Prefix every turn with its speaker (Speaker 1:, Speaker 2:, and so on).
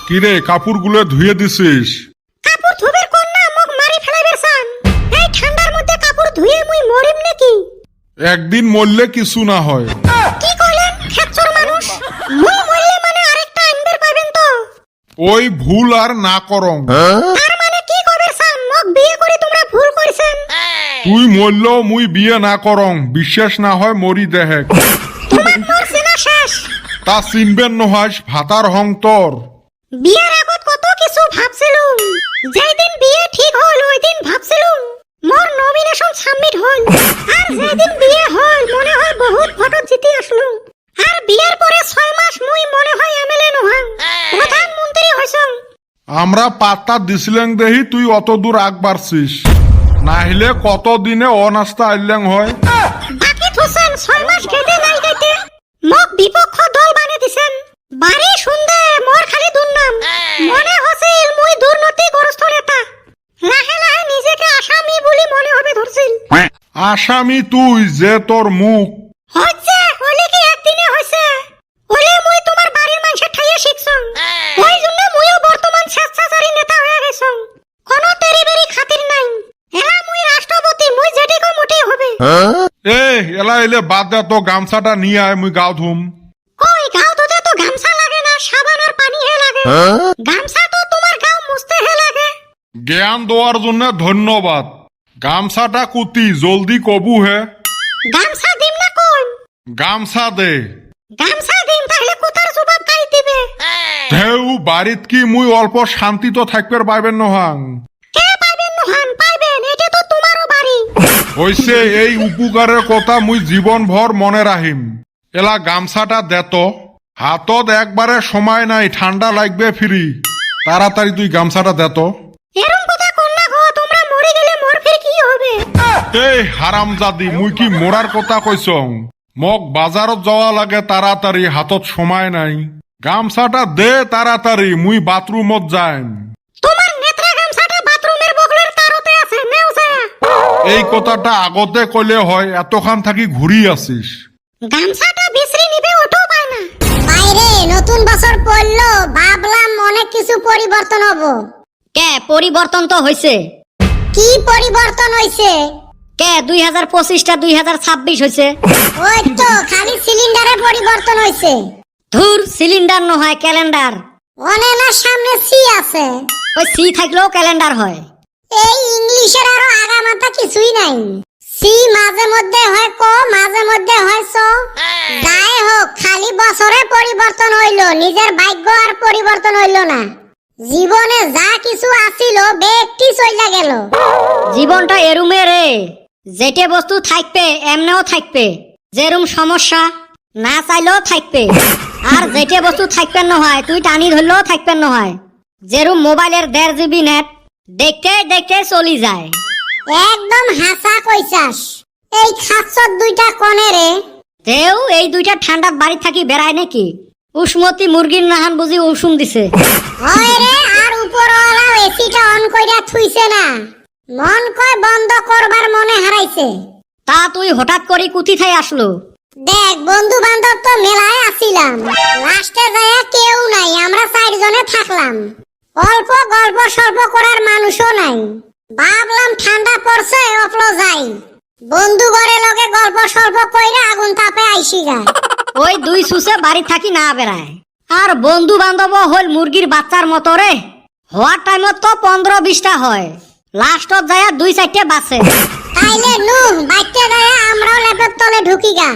Speaker 1: কিরে কাপড়গুলো ধুয়ে দিছিস?
Speaker 2: কাপড় ধুবের কোন না মুখ মারি ফেলাইবে সান। এই ঠান্ডার মধ্যে কাপড় ধুয়ে মুই মরিম নাকি?
Speaker 1: একদিন মরলে কিছু না হয়।
Speaker 2: কি কইলেন খেচ্চর মানুষ? মুই মরলে মানে আরেকটা আনবার পাবেন তো?
Speaker 1: ওই ভুল আর না করং।
Speaker 2: তার মানে কি কবে সান মুখ বিয়ে করে তোমরা ভুল কইছেন?
Speaker 1: তুই মরলেও মুই বিয়ে না করং, বিশ্বাস না হয় মরি দেহেক।
Speaker 2: তোমার মরছে না শেষ।
Speaker 1: তা চিনবেন নহাস ভাতার হংতর।
Speaker 2: বিয়ের আগত কত কিছু ভাবছিলুম, যেদিন বিয়ে ঠিক হল ওই দিন ভাবছিলুম মোর নমিনেশন সাবমিট হল, আর যেদিন বিয়ে হল মনে হয় বহুত ভোটত জিতি আসলুম। আর বিয়ের পরে 6 মাস মুই মনে হয় এমএলএ নহাং, প্রধানমন্ত্রী হইছং।
Speaker 1: আমরা পাত্তা দিছিলেন দেহি তুই অত দূর আগ বাড়ছিস, না হলে কত দিনে অনাস্তা আইলেং হয়।
Speaker 2: বাকি থুসেন 6 মাস খেতে নাই গাইতে মোক বিপক্ষ দল বানিয়ে দিছেন। বাড়ি শুনদে মোর খালি দুর্নাম, মনে হছিল মুই দুর্নীতিগ্রস্ত নেতা। লাহে লাহে নিজেকে আসামি বলি মনে হবে ধরছিল।
Speaker 1: আসামি তুই যে তোর মুখ।
Speaker 2: হচ্ছে হলে কি একদিনে হইছে? হলে মুই তোমার বাড়ির মানুষের ঠাইয়ে শিখছং, ওই জন্য মুইও বর্তমান স্বেচ্ছাচারী নেতা হয়ে গেছং। কোনো তেরিবেরি খাতির নাই। এলা মুই রাষ্ট্রপতি, মুই যেটি কই মোটেই হবে।
Speaker 1: এলা এলে বাদ দে তো, গামছাটা নিয়ে আয় মুই গাও ধুম।
Speaker 2: কই গাও ধুতে তো গামছা লাগে না, সাবান আর পানি হে লাগে। গামছা তো তোমার গাও মুছতে হে লাগে।
Speaker 1: জ্ঞান দেওয়ার জন্য ধন্যবাদ। গামছাটা কুতি জলদি কবু হে।
Speaker 2: গামছা দিম না কোন?
Speaker 1: গামছা দে।
Speaker 2: গামছা দিম তাহলে কোথার জবাব কাই দিবে?
Speaker 1: ঢেউ বাড়িত কি মুই অল্প শান্তি তো থাকবে পাইবেন নহাং।
Speaker 2: কে পাইবেন নহান? পাইবেন, এটা তো তোমারও বাড়ি।
Speaker 1: হইছে এই উপকারের কথা মুই জীবন ভর মনে রাখিম। এলা গামছাটা দেত, হাতত একবারে সময় নাই, ঠান্ডা লাগবে ফিরি। তাড়াতাড়ি তুই গামছাটা দেত।
Speaker 2: এরম কথা কোন না গো, তোমরা মরে গেলে মোর ফির কি হবে?
Speaker 1: এই হারামজাদি, মুই কি মোরার কথা কইছং? মক বাজারত যাওয়া লাগে তাড়াতাড়ি, হাতত সময় নাই। গামছাটা দে তাড়াতাড়ি, মুই বাথরুমত যাইম।
Speaker 2: তোমার নেত্রা গামছাটা বাথরুমের বগলের তারতে আছে, নেও যায়।
Speaker 1: এই কথাটা আগতে কইলে হয়, এতখান থাকি ঘুরি আসিস।
Speaker 2: গামছাটা বিশ্রী নিবে ওঠো পায় না।
Speaker 3: বাইরে নতুন বছর পড়লো, ভাবলাম অনেক কিছু পরিবর্তন হবো।
Speaker 4: কে পরিবর্তন তো হইছে?
Speaker 3: কি পরিবর্তন হইছে?
Speaker 4: কে 2025টা 2026 হইছে।
Speaker 3: ওই তো খালি সিলিন্ডারের পরিবর্তন হইছে।
Speaker 4: ধুর, সিলিন্ডার নহয় ক্যালেন্ডার।
Speaker 3: অনেনার সামনে সি আছে।
Speaker 4: ওই সি থাকলেও ক্যালেন্ডার হয়।
Speaker 3: এই ইংলিশের আরো আগামাথা কিছুই নাই। সি মাঝে মধ্যে হয় ক, মাঝে মধ্যে হয় স। যাই হোক, খালি বছরে পরিবর্তন হইলো, নিজের ভাগ্য আর পরিবর্তন হইলো না। জীবনে যা কিছু আছিল ব্যক্তি চইলা গেল।
Speaker 4: জীবনটা এরুমে রে, যেটে বস্তু থাকবে এমনেও থাকবে। যেরুম সমস্যা না চাইলেও থাকবে, আর যেটে বস্তু থাকবে নহয় তুই টানি ধরলেও থাকবে নহয়। যেরুম মোবাইলের 1.5 GB নেট দেখতে দেখতে চলি যায়।
Speaker 3: একদম হাসা কইছাস। এই খাচ্ছত দুইটা কনে রে?
Speaker 4: তেও এই দুইটা ঠান্ডার বাড়ি থাকি বেড়ায় নাকি? উসমতি মুরগির নাহান বুঝি উষুম দিছে।
Speaker 3: হয় রে, আর উপরওয়ালা এসিটা অন কইরা থুইছে না। মন কয় বন্ধ করবার মনে হারাইছে।
Speaker 4: তা তুই হঠাৎ করে কুতি থাই আসলো?
Speaker 3: দেখ, বন্ধু বান্ধব তো মেলায় আসিলাম, লাস্টে যায় কেউ নাই, আমরা 4 জনে থাকলাম। অল্প গল্প সল্প করার মানুষও নাই। ভাবলাম ঠান্ডা পড়ছে অপলো যাই, বন্ধু ঘরে লগে গল্প সল্প কইরা আগুন তাপে আইসি গা।
Speaker 4: ওই দুই সুসে বাড়ি থাকি না বেড়ায়। আর বন্ধু বান্ধব হল মুরগির বাচ্চার মতো রে, হওয়ার টাইমত তো 15-20টা হয়, লাস্টত যায় 2-4টে বাঁচে।
Speaker 3: তাইলে নু বাইতে যায় আমরাও ল্যাপের তলে ঢুকি গা।